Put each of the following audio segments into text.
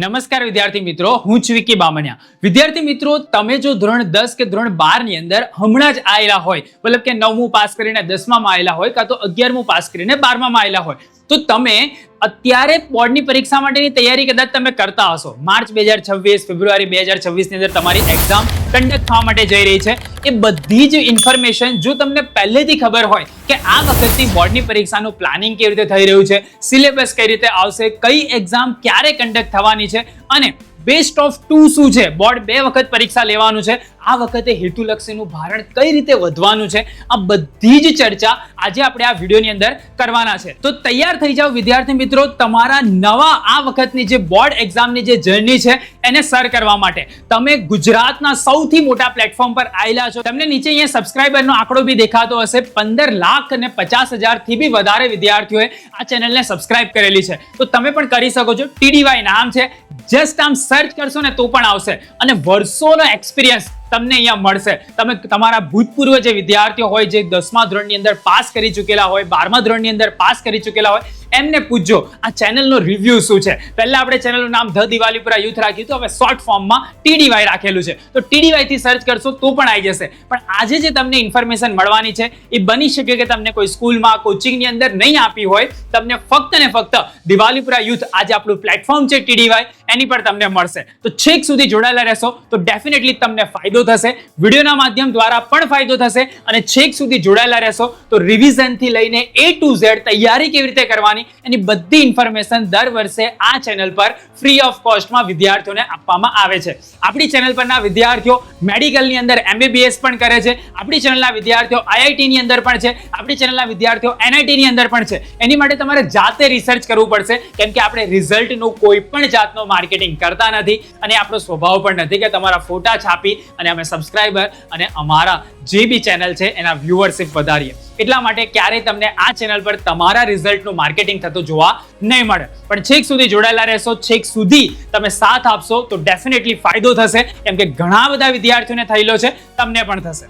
નમસ્કાર વિદ્યાર્થી મિત્રો, હું છું વિકી બામણિયા. વિદ્યાર્થી મિત્રો, તમે જો ધોરણ 10 કે ધોરણ 12 ની અંદર હમણાં જ આવેલા હોય, મતલબ કે 9મું પાસ કરીને 10માં આવેલા હોય કાં તો 11મું પાસ કરીને 12માં આવેલા હોય, તો તમે અત્યારે બોર્ડની પરીક્ષા માટેની તૈયારી કદાચ તમે કરતા હશો. માર્ચ 2026, ફેબ્રુઆરી 2026 ની અંદર તમારી એક્ઝામ કન્ડક્ટ થવા માટે જઈ રહી છે. એ બધી જ ઇન્ફોર્મેશન જો તમને પહેલેથી ખબર હોય કે આ વખતની બોર્ડની પરીક્ષાનું પ્લાનિંગ કેવી રીતે થઈ રહ્યું છે, સિલેબસ કઈ રીતે આવશે, કઈ એક્ઝામ ક્યારે કન્ડક્ટ થવાની છે અને બેસ્ટ ઓફ 2 શું છે, બોર્ડ 2 વખત પરીક્ષા લેવાનું છે, આ વખતે હેતુલક્ષીનું ભારણ કઈ રીતે વધવાનું છે, આ બધી જ ચર્ચા આજે આપણે આ વિડીયોની અંદર કરવાના છે. તો તૈયાર થઈ જાઓ વિદ્યાર્થી મિત્રો, તમારા નવા આ વખતની જે બોર્ડ એક્ઝામની જે જર્ની છે એને સર કરવા માટે. તમે ગુજરાતના સૌથી મોટા પ્લેટફોર્મ પર આવેલા છો. તમને નીચે અહીંયા સબસ્ક્રાઇબરનો આંકડો બી દેખાતો હશે. 15,50,000 થી બી વધારે વિદ્યાર્થીઓએ આ ચેનલને સબસ્ક્રાઇબ કરેલી છે. તો તમે પણ કરી શકો છો. TDY નામ છે, જસ્ટ આમ સર્ચ કરશો ને તો પણ આવશે અને વર્ષોનો એક્સપિરિયન્સ તમને અહીંયા મળશે. તમે તમારા ભૂતપૂર્વ જે વિદ્યાર્થીઓ હોય, જે 10મા ધોરણની અંદર પાસ કરી ચૂકેલા હોય, 12મા ધોરણની અંદર પાસ કરી ચૂકેલા હોય, એમને પૂછજો આ ચેનલનો રિવ્યુ શું છે. પહેલા આપણે ચેનલનું નામ ધ દિવાલીપુરા યુથ રાખ્યું હતું, હવે શોર્ટ ફોર્મમાં TDY રાખેલું છે. તો TDY થી સર્ચ કરશો તો પણ આવી જશે. પણ આજે જે તમને ઇન્ફોર્મેશન મળવાની છે એ બની શકે કે તમને કોઈ સ્કૂલમાં, કોચિંગની અંદર નહીં આપી હોય, તમને ફક્ત ને ફક્ત દિવાલીપુરા યુથ આજે આપણું પ્લેટફોર્મ છે TDY, એની પર તમને મળશે. તો છેક સુધી જોડાયેલા રહેશો તો ડેફિનેટલી તમને ફાયદો થશે, વિડીયોના માધ્યમ દ્વારા પણ ફાયદો થશે અને છેક સુધી જોડાયેલા રહેશો તો રિવિઝનથી લઈને A to Z તૈયારી કેવી રીતે કરવાની એની બધી ઇન્ફોર્મેશન દર વર્ષે આ ચેનલ પર ફ્રી ઓફ કોસ્ટમાં વિદ્યાર્થીઓને આપવામાં આવે છે. આપણી ચેનલ પરના વિદ્યાર્થીઓ મેડિકલની અંદર MBBS પણ કરે છે. આપણી ચેનલના વિદ્યાર્થીઓ IIT ની અંદર પણ છે. આપણી ચેનલના વિદ્યાર્થીઓ NIT ની અંદર પણ છે. એની માટે તમારે જાતે રિસર્ચ કરવું પડશે, કેમ કે આપણે રિઝલ્ટનું કોઈ પણ જાતનો માર્કેટિંગ કરતા નથી અને આપણો સ્વભાવ પણ નથી કે તમારા ફોટા છાપી અને અમે સબસ્ક્રાઇબર અને અમારા જે બી ચેનલ છે એના વ્યુઅરશિપ વધારીએ. એટલા માટે ક્યારેય તમને આ ચેનલ પર તમારા રિઝલ્ટનું માર્કેટિંગ થતું જોવા નહીં મળે. પણ છેક સુધી જોડાયેલા રહેશો, છેક સુધી તમે સાથ આપશો તો ડેફિનેટલી ફાયદો થશે, કેમ કે ઘણા બધા વિદ્યાર્થીઓને થયેલો છે, તમને પણ થશે.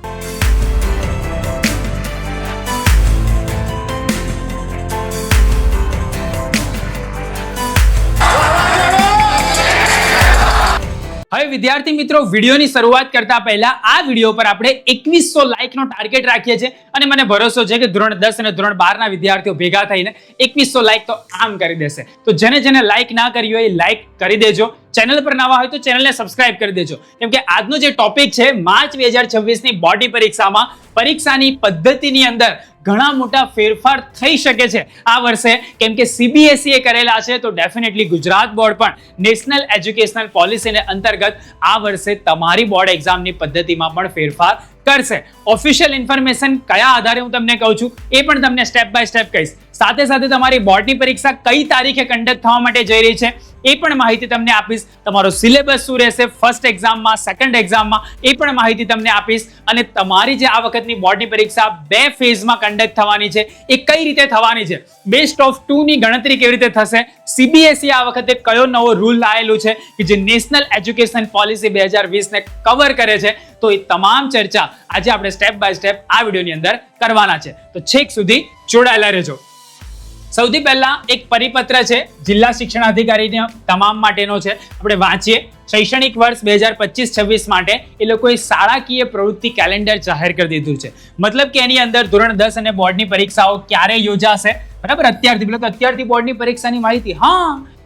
હવે વિદ્યાર્થી મિત્રો, વિડીયોની શરૂઆત કરતા પહેલા આ વિડીયો પર આપણે 2100 લાઇકનો ટાર્ગેટ રાખીએ છીએ અને મને ભરોસો છે કે ધોરણ 10 અને ધોરણ 12 ના વિદ્યાર્થીઓ ભેગા થઈને 2100 લાઇક તો આમ કરી દેશે. તો જેને લાઇક ના કરી હોય એ લાઇક કરી દેજો. ચેનલ પર નવા હોય તો ચેનલને સબસ્ક્રાઇબ કરી દેજો, કેમ કે આજનો જે ટોપિક છે માર્ચ 2026 ની બોર્ડની પરીક્ષામાં પરીક્ષાની પદ્ધતિની અંદર ઘણા મોટા ફેરફાર થઈ શકે છે આ વર્ષે, કેમ કે CBSE એ કરેલા છે તો ડેફિનેટલી ગુજરાત બોર્ડ પણ નેશનલ એજ્યુકેશનલ પોલિસીને અંતર્ગત આ વર્ષે તમારી બોર્ડ એક્ઝામની પદ્ધતિમાં પણ ફેરફાર કરશે. ઓફિશિયલ ઇન્ફોર્મેશન કયા આધારે હું તમને કહું છું એ પણ તમને સ્ટેપ બાય સ્ટેપ કહીશ. સાથે સાથે તમારી બોર્ડની પરીક્ષા કઈ તારીખે કન્ડક્ટ થવા માટે જઈ રહી છે એ પણ માહિતી તમને આપીશ. તમારો સિલેબસ શું રહેશે ફર્સ્ટ એક્ઝામમાં, સેકન્ડ એક્ઝામમાં, એ પણ માહિતી તમને આપીશ. અને તમારી જે આ વખતની બોર્ડની પરીક્ષા 2 ફેઝમાં કન્ડક્ટ થવાની છે એ કઈ રીતે થવાની છે, બેસ્ટ ઓફ 2 ની ગણતરી કેવી રીતે થશે, CBSE આ વખતે કયો નવો રૂલ લાવેલું છે કે જે નેશનલ એજ્યુકેશન પોલિસી 2020 ને કવર કરે છે, તો એ તમામ ચર્ચા આજે આપણે સ્ટેપ બાય સ્ટેપ આ વિડીયોની અંદર કરવાના છે. તો છેક સુધી જોડાયેલા રહેજો. સૌથી પહેલા એક પરિપત્ર છે જિલ્લા શિક્ષણાધિકારીના તમામ માટેનો છે, આપણે વાંચીએ. શૈક્ષણિક વર્ષ 2025-26 માટે એ લોકોએ શાળાકીય પ્રવૃત્તિ કેલેન્ડર જાહેર કરી દીધું છે. મતલબ કે એની અંદર ધોરણ 10 અને બોર્ડની પરીક્ષાઓ ક્યારે યોજાશે, બરાબર, અત્યારથી બોર્ડની પરીક્ષાની માહિતી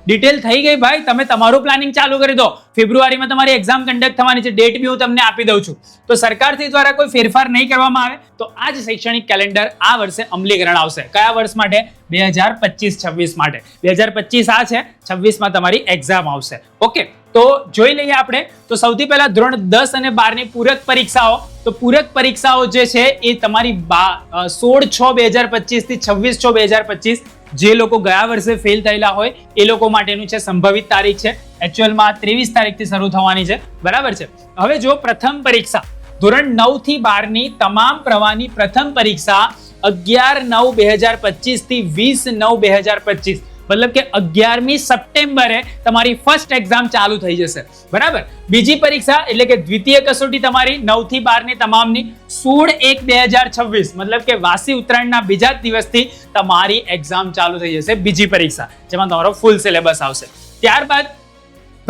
ડિટેલ થઈ ગઈ ભાઈ. તમે તમારું પ્લાનિંગ ચાલુ કરી દો. ફેબ્રુઆરીમાં તમારી એક્ઝામ કન્ડક્ટ થવાની છે, ડેટ બી હું તમને આપી દઉં છું. તો સરકારથી દ્વારા કોઈ ફેરફાર નહીં કરવામાં આવે તો આ જ શૈક્ષણિક કેલેન્ડર આ વર્ષે અમલીકરણ આવશે. કયા વર્ષ માટે? 2025-26 માટે. 2025 આ છે, 26માં તમારી એક્ઝામ આવશે. ઓકે, તો જોઈ લઈએ આપણે. તો સૌથી પહેલા ધોરણ 10 અને 12 ની પૂરક પરીક્ષાઓ. તો પૂરક પરીક્ષાઓ જે છે એ તમારી 16/6/2025 થી 26/6/2025 જે લોકો ગયા વર્ષે ફેલ થયેલા હોય એ લોકો માટેનું છે. સંભવિત તારીખ છે, એક્ચ્યુઅલમાં 23 તારીખથી શરૂ થવાની છે, બરાબર છે. હવે જો પ્રથમ પરીક્ષા ધોરણ 9 થી 12 ની તમામ પ્રવાહની પ્રથમ પરીક્ષા 11/9/2025 થી 20/9/2025, મતલબ કે 11મી સપ્ટેમ્બરે તમારી ફર્સ્ટ એક્ઝામ ચાલુ થઈ જશે, બરાબર. બીજી પરીક્ષા એટલે કે દ્વિતીય કસોટી તમારી 9 થી 12 ની તમામની 16/1/2026, મતલબ કે વાસી ઉત્તરાયણના બીજા દિવસથી તમારી એક્ઝામ ચાલુ થઈ જશે. બીજી પરીક્ષા જેમાં તમારો ફૂલ સિલેબસ આવશે. ત્યારબાદ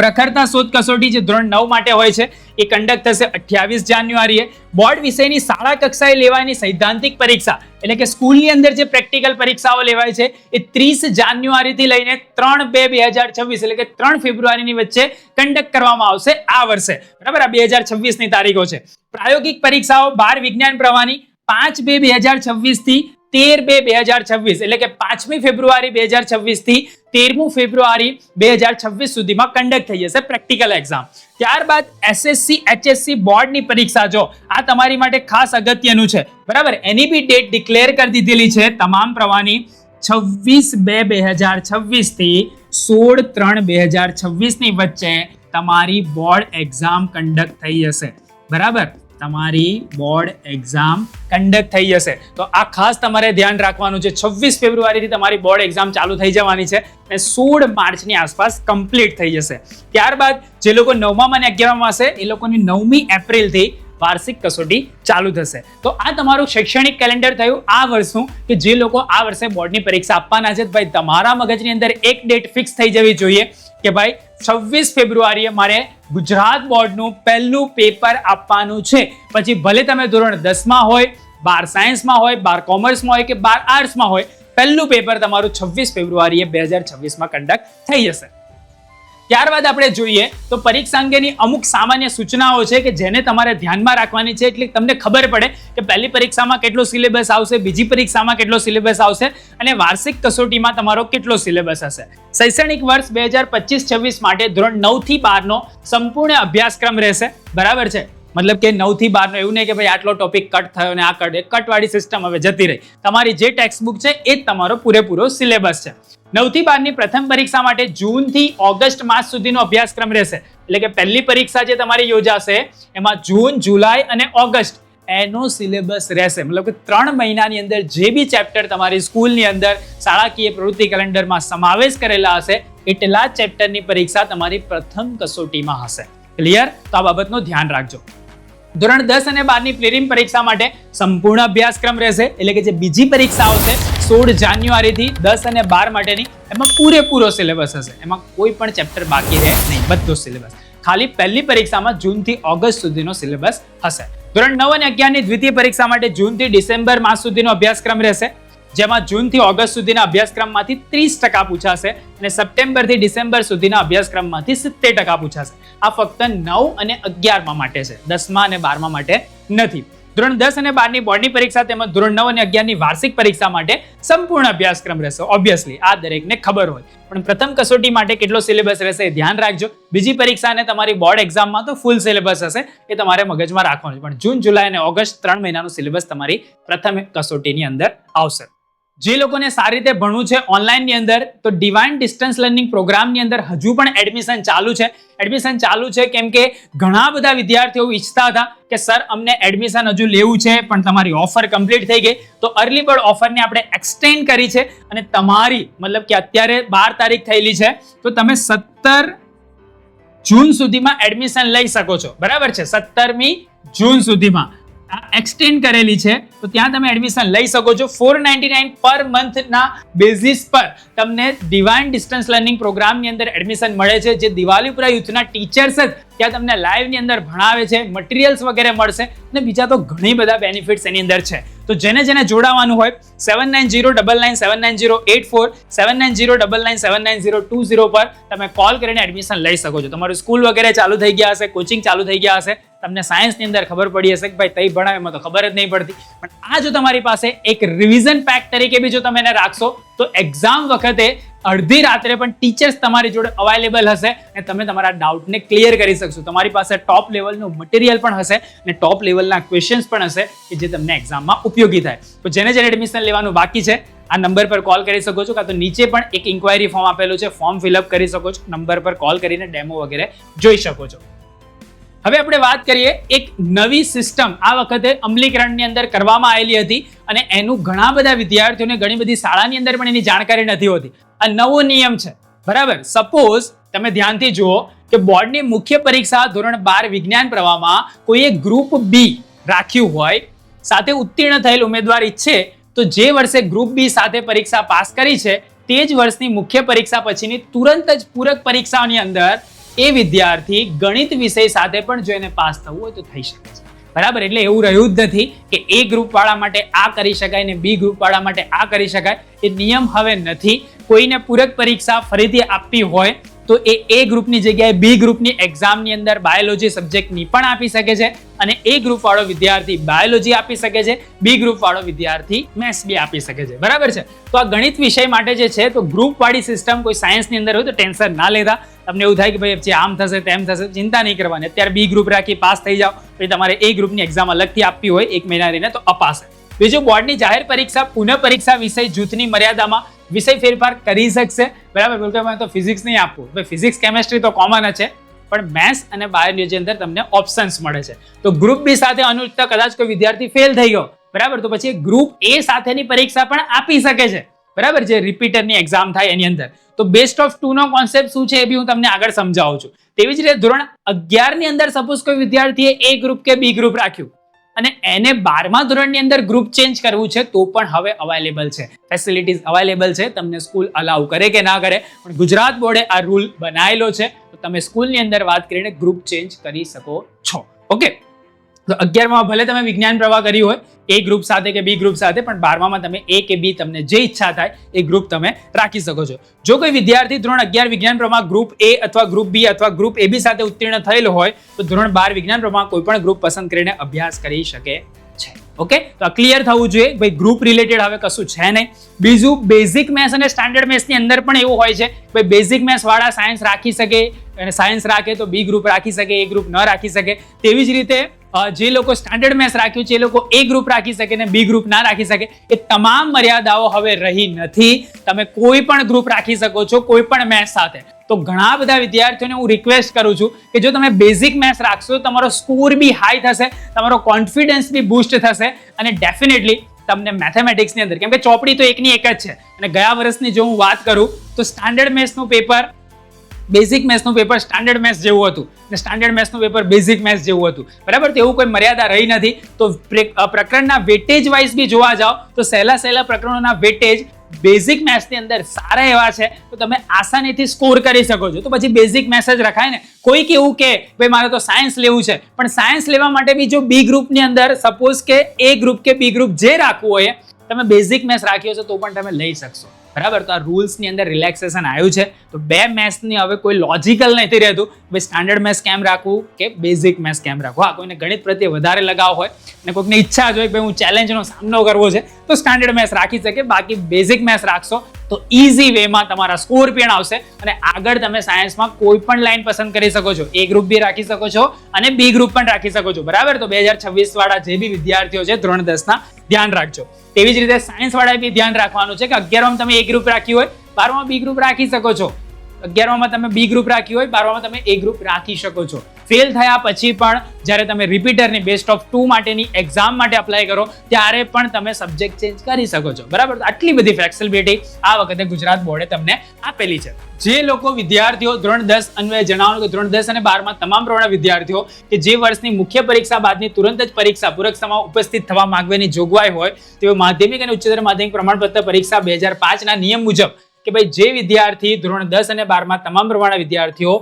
પ્રખરતા શોધ કસોટી જે ધોરણ 9 માટે હોય છે એ કન્ડક્ટ થશે 28 જાન્યુઆરીએ. બોર્ડ વિષયની શાળા કક્ષાએ લેવાયેલી સૈદ્ધાંતિક પરીક્ષા એટલે કે સ્કૂલની અંદર જે પ્રેક્ટિકલ પરીક્ષાઓ લેવાય છે એ 30 જાન્યુઆરીથી લઈને 3/2/2026 એટલે કે 3 ફેબ્રુઆરીની વચ્ચે કન્ડક્ટ કરવામાં આવશે આ વર્ષે. બરાબર, આ 2026ની તારીખો છે. પ્રાયોગિક પરીક્ષાઓ 12 વિજ્ઞાન પ્રવાહની 5/2/2026 થી 13/2/2026 એટલે કે 5મી ફેબ્રુઆરી 2026 થી 13મી ફેબ્રુઆરી 2026 સુધીમાં કન્ડક્ટ થઈ જશે પ્રેક્ટિકલ એક્ઝામ. ત્યારબાદ એસએસસી HSC બોર્ડની પરીક્ષા, જો આ તમારી માટે ખાસ અગત્યનું છે. બરાબર, એની બી ડેટ ડિક્લેર કરી દીધેલી છે તમામ પ્રવાહની 26/2/2026 થી 16/3/2026 ની વચ્ચે તમારી બોર્ડ એક્ઝામ કન્ડક્ટ થઈ જશે. બરાબર, તમારી બોર્ડ એક્ઝામ કન્ડક્ટ થઈ જશે. તો આ ખાસ તમારે ધ્યાન રાખવાનું છે. 26 ફેબ્રુઆરીથી તમારી બોર્ડ એક્ઝામ ચાલુ થઈ જવાની છે અને 16 માર્ચની આસપાસ કમ્પ્લીટ થઈ જશે. ત્યારબાદ જે લોકો 9મા અને 11મા હશે એ લોકોની 9મી એપ્રિલથી વાર્ષિક કસોટી ચાલુ થશે. તો આ તમારું શૈક્ષણિક કેલેન્ડર થયું આ વર્ષનું કે જે લોકો આ વર્ષે બોર્ડની પરીક્ષા આપવાના છે. ભાઈ તમારા મગજની અંદર એક ડેટ ફિક્સ થઈ જવી જોઈએ કે ભાઈ 26 ફેબ્રુઆરીએ મારે ગુજરાત બોર્ડનું પહેલું પેપર આપવાનું છે. પછી ભલે તમે ધોરણ 10માં હોય, 12 સાયન્સમાં હોય, 12 કોમર્સમાં હોય કે 12 આર્ટ્સમાં હોય, પહેલું પેપર તમારું 26 ફેબ્રુઆરીએ 2026માં કન્ડક્ટ થઈ જશે. ત્યારબાદ આપણે જોઈએ તો પરીક્ષા અંગેની અમુક સામાન્ય સૂચનાઓ છે કે જેને તમારે ધ્યાનમાં રાખવાની છે, એટલે તમને ખબર પડે કે પહેલી પરીક્ષામાં કેટલો સિલેબસ આવશે, બીજી પરીક્ષામાં કેટલો સિલેબસ આવશે અને વાર્ષિક કસોટીમાં તમારો કેટલો સિલેબસ હશે. શૈક્ષણિક વર્ષ 2025-26 માટે ધોરણ 9 થી 12 નો સંપૂર્ણ અભ્યાસક્રમ રહેશે. બરાબર છે, મતલબ કે 9 થી 12 નો એવું નહીં કે ભાઈ આટલો ટોપિક કટ થયો અને આ કટવાળી સિસ્ટમ હવે જતી રહી. તમારી જે ટેક્સ્ટ બુક છે એ જ તમારો પૂરેપૂરો સિલેબસ છે. 9 થી 12 ની પ્રથમ પરીક્ષા માટે જૂન થી ઓગસ્ટ માસ સુધીનો અભ્યાસક્રમ રહેશે. એટલે કે પહેલી પરીક્ષા જે તમારી યોજાશે એમાં જૂન, જુલાઈ અને ઓગસ્ટ એનો સિલેબસ રહેશે. મતલબ કે 3 મહિનાની અંદર જે બી ચેપ્ટર તમારી સ્કૂલની અંદર શાળાકીય પ્રવૃત્તિ કેલેન્ડરમાં સમાવેશ કરેલા હશે એટલા ચેપ્ટરની પરીક્ષા તમારી પ્રથમ કસોટીમાં હશે. ક્લિયર? તો આ બાબતનું ધ્યાન રાખજો. ધોરણ 10 અને 12ની પ્રિલિમ પરીક્ષા માટે સંપૂર્ણ અભ્યાસક્રમ રહેશે. એટલે કે જે બીજી પરીક્ષા આવશે 16 જાન્યુઆરીથી 10 અને 12 માટેની, એમાં પૂરેપૂરો સિલેબસ હશે. એમાં કોઈ પણ ચેપ્ટર બાકી રહે નહીં, બધો સિલેબસ. ખાલી પહેલી પરીક્ષામાં જૂનથી ઓગસ્ટ સુધીનો સિલેબસ હશે. ધોરણ 9 અને 11ની દ્વિતીય પરીક્ષા માટે જૂનથી ડિસેમ્બર માસ સુધીનો અભ્યાસક્રમ રહેશે, જેમાં જૂનથી ઓગસ્ટ સુધીના અભ્યાસક્રમમાંથી 30% પૂછાશે અને સપ્ટેમ્બરથી ડિસેમ્બર સુધીના અભ્યાસક્રમમાંથી 70% પૂછાશે. આ ફક્ત 9 અને 11માં માટે છે, 10મા અને 12મા માટે નથી. ધોરણ 10 અને 12ની બોર્ડની પરીક્ષા તેમજ ધોરણ 9 અને 11ની વાર્ષિક પરીક્ષા માટે સંપૂર્ણ અભ્યાસક્રમ રહેશે. ઓબ્વિયસલી આ દરેકને ખબર હોય, પણ પ્રથમ કસોટી માટે કેટલો સિલેબસ રહેશે એ ધ્યાન રાખજો. બીજી પરીક્ષા અને તમારી બોર્ડ એક્ઝામમાં તો ફૂલ સિલેબસ હશે, એ તમારે મગજમાં રાખવાનું છે. પણ જૂન, જુલાઈ અને ઓગસ્ટ 3 મહિનાનું સિલેબસ તમારી પ્રથમ કસોટીની અંદર આવશે. જે લોકોને સારી રીતે ભણવું છે ઓનલાઈનની અંદર, તો ડિવાઇન ડિસ્ટન્સ લર્નિંગ પ્રોગ્રામની અંદર હજુ પણ એડમિશન ચાલુ છે. એડમિશન ચાલુ છે કેમ કે ઘણા બધા વિદ્યાર્થીઓ ઈચ્છતા હતા કે સર અમને એડમિશન હજુ લેવું છે પણ તમારી ઓફર કમ્પ્લીટ થઈ ગઈ, તો અર્લી બર્ડ ઓફરને આપણે એક્સટેન્ડ કરી છે અને તમારી મતલબ કે અત્યારે 12 તારીખ થયેલી છે તો તમે 17 જૂન સુધીમાં એડમિશન લઈ શકો છો. બરાબર છે, 17મી જૂન સુધીમાં એક્સટેન્ડ કરેલી છે, તો ત્યાં તમે એડમિશન લઈ શકો છો. 499 પર મંથના બેઝિસ પર તમને ડિવાઇન ડિસ્ટન્સ લર્નિંગ પ્રોગ્રામની અંદર એડમિશન મળે છે. જે દિવાલીપુરા યુથના ટીચર્સ જ ત્યાં તમને લાઈવની અંદર ભણાવે છે, મટીરિયલ્સ વગેરે મળશે અને બીજા તો ઘણી બધા બેનિફિટ્સ એની અંદર છે. તો જેને જોડાવાનું હોય 7909979084 7909979020 પર તમે કોલ કરીને એડમિશન લઈ શકો છો. તમારું સ્કૂલ વગેરે ચાલુ થઈ ગયા હશે, કોચિંગ ચાલુ થઈ ગયા હશે, તમને સાયન્સની અંદર ખબર પડી હશે કે ભાઈ તઈ ભણાવે એમાં તો ખબર જ નહીં પડતી, પણ આ જો તમારી પાસે એક રિવિઝન પેક તરીકે બી જો તમે એને રાખશો તો એક્ઝામ વખતે અડધી રાત્રે પણ ટીચર્સ તમારી જોડે અવેલેબલ હશે અને તમે તમારા ડાઉટને ક્લિયર કરી શકશો. તમારી પાસે ટોપ લેવલનું મટીરિયલ પણ હશે અને ટોપ લેવલના ક્વેશ્ચન્સ પણ હશે કે જે તમને એક્ઝામમાં ઉપયોગી થાય. તો જેને એડમિશન લેવાનું બાકી છે આ નંબર પર કોલ કરી શકો છો, કાં તો નીચે પણ એક ઇન્ક્વાયરી ફોર્મ આપેલું છે, ફોર્મ ફિલઅપ કરી શકો છો. નંબર પર કોલ કરીને ડેમો વગેરે જોઈ શકો છો. હવે આપણે વાત કરીએ એક નવી સિસ્ટમ આ વખતે અમલીકરણની અંદર કરવામાં આવેલી હતી અને એનું ઘણા બધા વિદ્યાર્થીઓને ઘણી બધી શાળાની અંદર પણ એની જાણકારી નથી હોતી. આ નવો નિયમ છે. બરાબર, સપોઝ તમે ધ્યાનથી જુઓ કે બોર્ડની મુખ્ય પરીક્ષા ધોરણ 12 વિજ્ઞાન પ્રવાહમાં કોઈએ ગ્રુપ બી રાખ્યું હોય, સાથે ઉત્તીર્ણ થયેલ ઉમેદવાર ઈચ્છે તો જે વર્ષે ગ્રુપ બી સાથે પરીક્ષા પાસ કરી છે તે જ વર્ષની મુખ્ય પરીક્ષા પછીની તુરંત જ પૂરક પરીક્ષાઓની અંદર એ વિદ્યાર્થી ગણિત વિષય સાથે પણ જો એને પાસ થવું હોય તો થઈ શકે છે. બરાબર, એટલે એવું રહ્યું જ નથી કે એ ગ્રુપ વાળા માટે આ કરી શકાય ને બી ગ્રુપ વાળા માટે આ કરી શકાય. એ નિયમ હવે નથી. કોઈને પૂરક પરીક્ષા ફરીથી આપવી હોય તો એ ગ્રુપની જગ્યાએ બી ગ્રુપની એક્ઝામની અંદર બાયોલોજી સબ્જેક્ટની પણ આપી શકે છે અને એ ગ્રુપ વાળો વિદ્યાર્થી બાયોલોજી આપી શકે છે, બી ગ્રુપ વાળો વિદ્યાર્થી મેથ્સ બી આપી શકે છે. બરાબર છે. તો આ ગણિત વિષય માટે જે છે તો ગ્રુપ વાળી સિસ્ટમ કોઈ સાયન્સની અંદર હોય તો ટેન્શન ના લેતા. તમને એવું થાય કે ભાઈ જે આમ થશે તેમ થશે, ચિંતા નહીં કરવાની. અત્યારે બી ગ્રુપ રાખી પાસ થઈ જાઓ, પછી તમારે એ ગ્રુપની એક્ઝામ અલગથી આપવી હોય 1 મહિના રહીને તો અપાશે. બીજું, બોર્ડની જાહેર પરીક્ષા પુનઃ પરીક્ષા વિષય જૂથની મર્યાદામાં વિષય ફેરફાર કરી શકશે. બરાબર, બિલકુલ. તો ફિઝિક્સ નહીં આપવું, ભાઈ ફિઝિક્સ કેમેસ્ટ્રી તો કોમન જ છે, પણ મેથ્સ અને બાયોલોજી અંદર તમને ઓપ્શન્સ મળે છે. તો ગ્રુપ બી સાથે અનુરૂપતા કદાચ કોઈ વિદ્યાર્થી ફેલ થઈ ગયો, બરાબર, તો પછી ગ્રુપ એ સાથેની પરીક્ષા પણ આપી શકે છે. બરાબર, જે રિપીટરની એક્ઝામ થાય એની અંદર. તો બેસ્ટ ઓફ 2 નો કોન્સેપ્ટ શું છે એ બી હું તમને આગળ સમજાવું છું. તેવી જ રીતે ધોરણ 11 ની અંદર સપોઝ કોઈ વિદ્યાર્થીએ એ ગ્રુપ કે બી ગ્રુપ રાખ્યું અને એને 12મા ધોરણની અંદર ગ્રુપ ચેન્જ કરવું છે તો પણ હવે અવેલેબલ છે, ફેસિલિટીઝ અવેલેબલ છે. તમને સ્કૂલ અલાઉ કરે કે ના કરે, પણ ગુજરાત બોર્ડે આ રૂલ બનાવેલો છે. તો તમે સ્કૂલની અંદર વાત કરીને ગ્રુપ ચેન્જ કરી શકો છો. ઓકે, તો 11માં ભલે તમે વિજ્ઞાન પ્રવાહ કરી હોય એ ગ્રુપ સાથે કે બી ગ્રુપ સાથે, પણ 12માં તમે એ કે બી તમને જે ઈચ્છા થાય એ ગ્રુપ તમે રાખી શકો છો. જો કોઈ વિદ્યાર્થી ધોરણ 11 વિજ્ઞાન પ્રવાહ ગ્રુપ એ અથવા ગ્રુપ બી અથવા ગ્રુપ એ બી સાથે ઉત્તીર્ણ થયેલો હોય તો ધોરણ 12 વિજ્ઞાન પ્રવાહ કોઈ પણ ગ્રુપ પસંદ કરીને અભ્યાસ કરી શકે છે. ઓકે, તો આ ક્લિયર થવું જોઈએ. ભાઈ ગ્રુપ રિલેટેડ હવે કશું છે નહીં. બીજું, બેઝિક મેથ્સ અને સ્ટાન્ડર્ડ મેથ્સની અંદર પણ એવું હોય છે ભાઈ બેઝિક મેથ્સ વાળા સાયન્સ રાખી શકે અને સાયન્સ રાખે તો બી ગ્રુપ રાખી શકે, એ ગ્રુપ ન રાખી શકે. તેવી જ રીતે જે લોકો સ્ટાન્ડર્ડ મેથ્સ રાખ્યું છે એ લોકો એ ગ્રુપ રાખી શકે ને બી ગ્રુપ ના રાખી શકે. એ તમામ મર્યાદાઓ હવે રહી નથી. તમે કોઈ પણ ગ્રુપ રાખી શકો છો કોઈ પણ મેથ્સ સાથે. તો ઘણા બધા વિદ્યાર્થીઓને હું રિક્વેસ્ટ કરું છું કે જો તમે બેઝિક મેથ્સ રાખશો તમારો સ્કોર બી હાઈ થશે, તમારો કોન્ફિડન્સ બી બૂસ્ટ થશે અને ડેફિનેટલી તમને મેથેમેટિક્સની અંદર, કેમ કે ચોપડી તો એકની એક જ છે અને ગયા વર્ષની જો હું વાત કરું તો સ્ટાન્ડર્ડ મેથ્સનું પેપર બેઝિક મેથ્સનું પેપર સ્ટાન્ડર્ડ મેથ્સ જેવું હતું અને સ્ટાન્ડર્ડ મેથ્સનું પેપર બેઝિક મેથ્સ જેવું હતું. બરાબર, તો એવું કોઈ મર્યાદા રહી નથી. તો પ્રકરણના વેટેજ વાઇઝ બી જોવા જાઓ તો સહેલા પ્રકરણોના વેટેજ બેઝિક મેથ્સની અંદર સારા એવા છે તો તમે આસાનીથી સ્કોર કરી શકો છો. તો પછી બેઝિક મેથ્સ જ રખાય ને. કોઈક એવું કે ભાઈ મારે તો સાયન્સ લેવું છે, પણ સાયન્સ લેવા માટે બી જો બી ગ્રુપની અંદર સપોઝ કે એ ગ્રુપ કે બી ગ્રુપ જે રાખવું હોય તમે બેઝિક મેથ્સ રાખ્યો છો તો પણ તમે લઈ શકશો. બરાબર, તો આ રૂલ્સની અંદર રિલેક્સેશન આવ્યું છે. તો બે મેથ્સની હવે કોઈ લોજિકલ નથી રહેતું ભાઈ સ્ટાન્ડર્ડ મેથ્સ કેમ રાખવું કે બેઝિક મેથ્સ કેમ રાખવું. હા, કોઈને ગણિત પ્રત્યે વધારે લગાવ હોય અને કોઈકને ઈચ્છા જ હોય કે ભાઈ હું ચેલેન્જનો સામનો કરવો છે તો સ્ટાન્ડર્ડ મેથ્સ રાખી શકે. બાકી બેઝિક મેથ્સ રાખશો તો ઇઝી વેમાં તમારા સ્કોર પણ આવશે અને આગળ તમે સાયન્સમાં કોઈ પણ લાઈન પસંદ કરી શકો છો. એ ગ્રુપ બી રાખી શકો છો અને બી ગ્રુપ પણ રાખી શકો છો. બરાબર, તો 2026 વાળા જે બી વિદ્યાર્થીઓ છે ધોરણ 10 ના ધ્યાન રાખજો. તેવી જ રીતે સાયન્સ વાળાએ બી ધ્યાન રાખવાનું છે કે 11માં તમે એ ગ્રુપ રાખ્યું હોય 12માં બી ગ્રુપ રાખી શકો છો. 11માં તમે બી ગ્રુપ રાખ્યું હોય 12માં તમે એ ગ્રુપ રાખી શકો છો. ફેલ થયા પછી પણ જ્યારે તમે રિપીટરની બેસ્ટ ઓફ 2 માટેની એક્ઝામ માટે અપ્લાય કરો ત્યારે પણ તમે સબ્જેક્ટ ચેન્જ કરી શકો છો. બરાબર, આટલી બધી ફ્લેક્સિબિલિટી આ વખતે ગુજરાત બોર્ડે તમને આપેલી છે. જે લોકો વિદ્યાર્થીઓ ધોરણ 10 અન્વયે જણાવવાનું કે ધોરણ 10 અને 12માં તમામ પ્રમાણના વિદ્યાર્થીઓ કે જે વર્ષની મુખ્ય પરીક્ષા બાદની તુરંત જ પરીક્ષા પૂરકતામાં ઉપસ્થિત થવા માંગવાની જોગવાઈ હોય તેઓ માધ્યમિક અને ઉચ્ચતર માધ્યમિક પ્રમાણપત્ર પરીક્ષા 2005 ના નિયમ મુજબ કે ભાઈ જે વિદ્યાર્થી ધોરણ 10 અને 12માં તમામ પ્રમાણના વિદ્યાર્થીઓ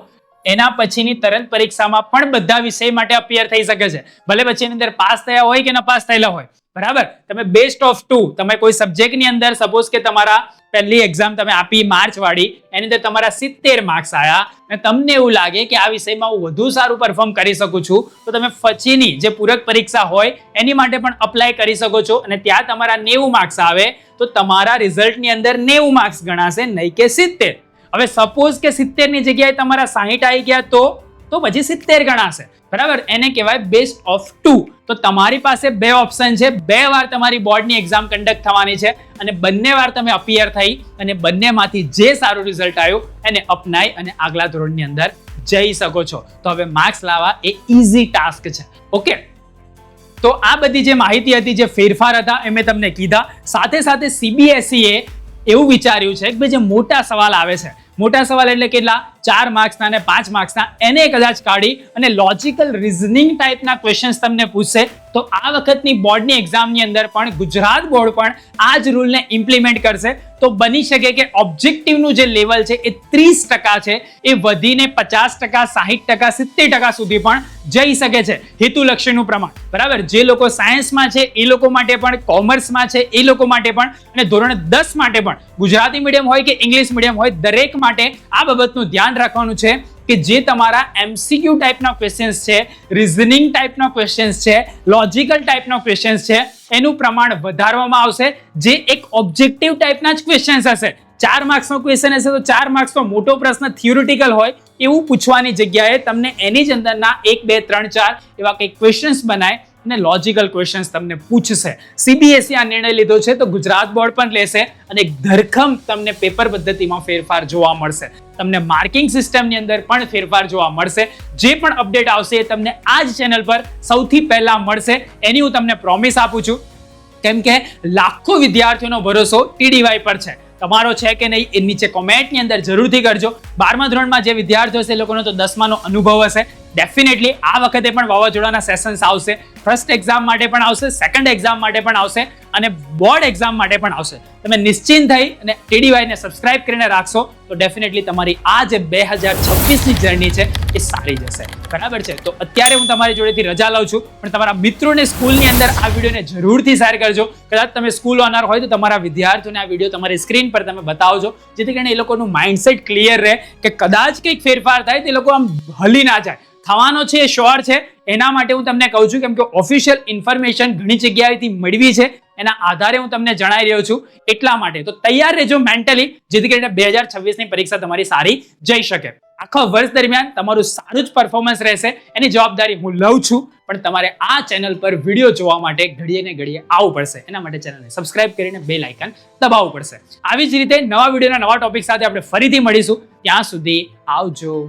એના પછીની તરત પરીક્ષામાં પણ બધા વિષય માટે અપિયર થઈ શકે છે. ભલે પછી એની અંદર પાસ થયા હોય કે ન પાસ થયેલા હોય. બરાબર, તમે બેસ્ટ ઓફ 2 તમે કોઈ સબ્જેક્ટની અંદર સપોઝ કે તમારા પહેલી એક્ઝામ તમે આપી માર્ચ વાળી, એની અંદર તમારા 70 માર્ક્સ આવ્યા અને તમને એવું લાગે કે આ વિષયમાં હું વધુ સારું પરફોર્મ કરી શકું છું તો તમે પછીની જે પૂરક પરીક્ષા હોય એની માટે પણ અપ્લાય કરી શકો છો અને ત્યાં તમારા 90 માર્ક્સ આવે તો તમારા રિઝલ્ટની અંદર 90 માર્ક્સ ગણાશે, નહીં કે 70. હવે સપોઝ કે 70 ની જગ્યાએ તમારા 60 આવી ગયા તો પછી 70 ગણાશે. બરાબર, એને કહેવાય બેસ્ટ ઓફ 2. તો તમારી પાસે બે ઓપ્શન છે. 2 વાર તમારી બોર્ડની એક્ઝામ કન્ડક્ટ થવાની છે અને બંને વાર તમે અપિયર થઈ અને બંનેમાંથી જે સારું રિઝલ્ટ આવ્યું એને અપનાવી અને આગલા ધોરણની અંદર જઈ શકો છો. તો હવે માર્ક્સ લાવવા એ ઇઝી ટાસ્ક છે. ઓકે, તો આ બધી જે માહિતી હતી, જે ફેરફાર હતા એ મેં તમને કીધા. સાથે CBSE એવું વિચાર્યું છે કે ભાઈ જે મોટા સવાલ આવે છે, મોટા સવાલ એટલે કેટલા 4 માર્ક્સના અને 5 માર્ક્સના, એને કદાચ કાઢી અને લોજિકલ રીઝનિંગ ટાઈપના ક્વેશ્ચન્સ તમને પૂછશે તો આ વખતની બોર્ડની એક્ઝામની અંદર પણ ગુજરાત બોર્ડ પણ આ જ રૂલને ઇમ્પ્લિમેન્ટ કરશે. તો બની શકે કે ઓબ્જેક્ટિવનું જે લેવલ છે એ 30% છે એ વધીને 50%, 60%, 70% સુધી પણ જઈ શકે છે હેતુલક્ષીનું પ્રમાણ. બરાબર, જે લોકો સાયન્સમાં છે એ લોકો માટે પણ, કોમર્સમાં છે એ લોકો માટે પણ, અને ધોરણ 10 માટે પણ, ગુજરાતી મીડિયમ હોય કે ઇંગ્લિશ મીડિયમ હોય, દરેક માટે આ બાબતનું ધ્યાન રાખવાનું છે કે જે તમારા MCQ ટાઈપના ક્વેશ્ચન્સ છે, રિઝનિંગ ટાઈપના ક્વેશ્ચન્સ છે, લોજિકલ ટાઈપના ક્વેશ્ચન્સ છે, એનું પ્રમાણ વધારવામાં આવશે. જે એક ઓબ્જેક્ટિવ ટાઈપના જ ક્વેશ્ચન્સ હશે. 4 માર્ક્સનો ક્વેશ્ચન હશે તો 4 માર્ક્સનો મોટો પ્રશ્ન થિયોરિટિકલ હોય એવું પૂછવાની જગ્યાએ તમને એની જ અંદરના 1, 2, 3, 4 એવા કંઈક ક્વેશ્ચન્સ બનાય અને લોજિકલ ક્વેશ્ચન્સ તમને પૂછશે. CBSE આ નિર્ણય લીધો છે તો ગુજરાત બોર્ડ પણ લેશે અને એક ધરખમ તમને પેપર પદ્ધતિમાં ફેરફાર જોવા મળશે. તમને માર્કિંગ સિસ્ટમની અંદર પણ ફેરફાર જોવા મળશે. જે પણ અપડેટ આવશે એ તમને આ જ ચેનલ પર સૌથી પહેલા મળશે, એની હું તમને પ્રોમિસ આપું છું. કેમ કે લાખો વિદ્યાર્થીઓનો ભરોસો TDY પર છે. તમારો છે કે નહીં એ નીચે કોમેન્ટની અંદર જરૂરથી કરજો. 12મા ધોરણમાં જે વિદ્યાર્થીઓ છે એ લોકોનો તો 10માનો અનુભવ હશે. ડેફિનેટલી આ વખતે પણ વાવાઝોડાના સેશન્સ આવશે. ફર્સ્ટ એક્ઝામ માટે પણ આવશે, સેકન્ડ એક્ઝામ માટે પણ આવશે અને બોર્ડ એક્ઝામ માટે પણ આવશે. તમે નિશ્ચિંત થઈ અને TDY ને સબસ્ક્રાઇબ કરીને રાખશો તો ડેફિનેટલી તમારી આ જે 2026ની જર્ની છે એ સારી જશે. બરાબર છે, તો અત્યારે હું તમારી જોડેથી રજા લઉં છું, પણ તમારા મિત્રોને સ્કૂલની અંદર આ વિડીયોને જરૂરથી શેર કરજો. કદાચ તમે સ્કૂલ ઓનર હોય તો તમારા વિદ્યાર્થીઓને આ વિડીયો તમારી સ્ક્રીન પર તમે બતાવજો, જેથી કરીને એ લોકોનું માઇન્ડસેટ ક્લિયર રહે કે કદાચ કંઈક ફેરફાર થાય તે લોકો આમ હલી ના જાય. થવાનો છે એ શ્યોર છે. એના માટે હું તમને કહું છું, કેમ કે ઓફિશિયલ ઇન્ફોર્મેશન ઘણી જગ્યાએથી મળવી છે, એના આધારે હું તમને જણાવી રહ્યો છું. એટલા માટે તો તૈયાર રહેજો મેન્ટલી, જેથી કરીને 2026ની પરીક્ષા તમારી સારી જઈ શકે. આખા વર્ષ દરમિયાન તમારું સારું જ પરફોર્મન્સ રહેશે, એની જવાબદારી હું લઉં છું. પણ તમારે આ ચેનલ પર વિડીયો જોવા માટે ઘડીએ ને ઘડીએ આવવું પડશે. એના માટે ચેનલને સબસ્ક્રાઇબ કરીને બેલ આઇકન દબાવવું પડશે. આવી જ રીતે નવા વિડીયોના નવા ટોપિક સાથે આપણે ફરીથી મળીશું. ત્યાં સુધી આવજો.